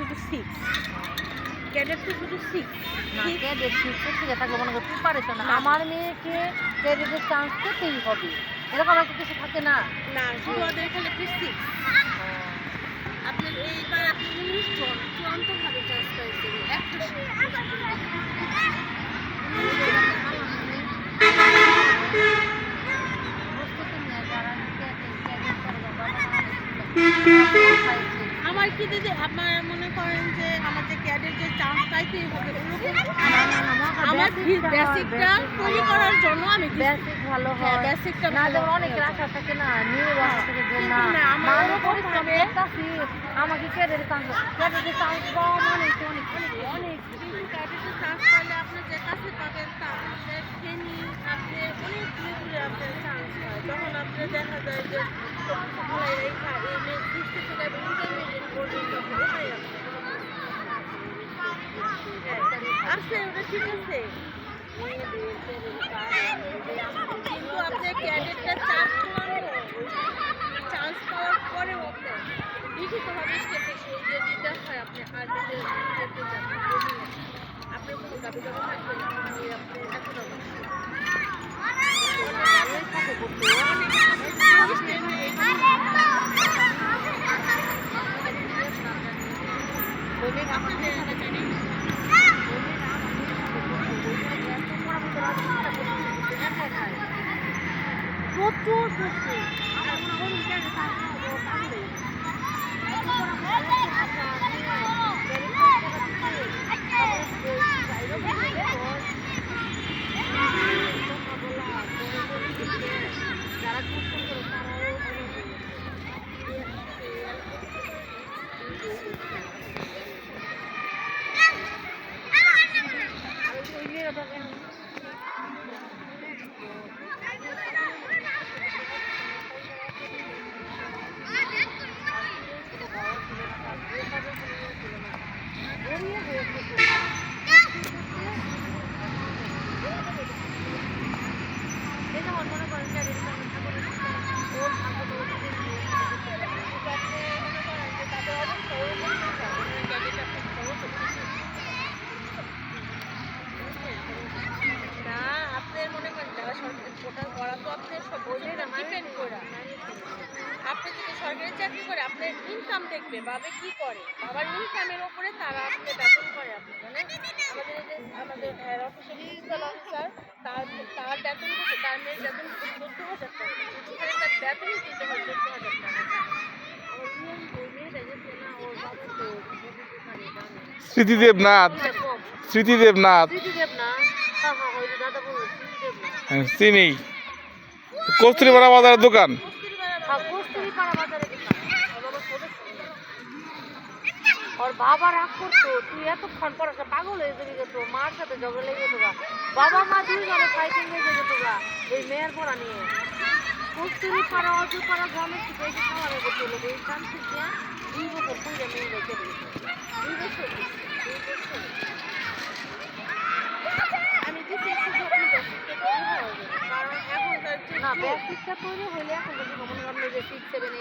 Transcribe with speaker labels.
Speaker 1: শুধু 6, ক্যাডেট তো শুধু 6
Speaker 2: না ক্যাডেট থেকে থাকলে মনে করো প্রিপারেশন আমার মেয়েকে ক্যাডেটের চান্স পেতেই হবে এরকম একটা কিছু থাকে না
Speaker 1: না শুধু ওদের এখানে কি 6 আপনার এইবার আপনি 19 জন চূড়ান্তভাবে চান্স পাইছেন একটা আমার কি দিদি আপনার মনে করেন যে আমাদের ক্যাডেট যে চান্স পাইতেই হবে আমার বেসিকটা তৈরি করার জন্য আমি
Speaker 2: বেসিক ভালো হয়
Speaker 1: বেসিকটা
Speaker 2: না যেমন অনেক আশা থাকে না নিউ থেকে যে না আমার পরিশ্রম করতেছি আমাকে ক্যাডেটের চান্স পাওয়া মানে অনেক অনেক
Speaker 1: ক্যাডেটের চান্স পাইলে আপনি যে কাছে পাবেন তা আপনাদের ট্রেনিং আপনি অনেক দূরে আপনার চান্স হয় তখন আপনি দেখা যায় যে আছে ওটা ঠিক আছে কিন্তু আপনার ক্যাডেটটা চান্স পাওয়ার পরেও আপনার লিখিতভাবে স্টেপে সেই দিতে হয় আপনি আর করতে যাবেন আপনার কোনো দাবি দাবা থাকবে না আপনি এখন প্রচুর আপনি যদি সরকারি চাকরি করে আপনার ইনকাম দেখবে বাবা কি করে বাবার ইনকামের উপরে তারা আপনি বেতন করে আপনি মানে আমাদের অফিসের প্রিন্সিপাল অফিসার তার বেতন দিতে তার মেয়ের বেতন 14,000 টাকা সেখানে তার বেতনই দিতে হয় 14,000 টাকা
Speaker 3: স্মৃতি দেবনাথ চিনি কস্তুরীপাড়া বাজারের দোকান
Speaker 2: ওর বাবা রাগ করতো তুই এতক্ষণ পড়াশোনা পাগল হয়ে যাবি গেতো মার সাথে ঝগড়া লেগে যেত বাবা মা দুইজনে ফাইটিং হয়ে যেত এই মেয়ের পড়া নিয়ে কস্তুরীপাড়া অজুপাড়া গ্রামের থেকে এই খাওয়ার করতে হলো এই শান্তি দিয়া 2 বছর পরে মেয়ে রেখে দিয়েছে 2 বছর
Speaker 1: আমি দিচ্ছি কারণ এখন
Speaker 2: না বেসিকটা তৈরি হইলে এখন যদি মনে করেন যে 6-7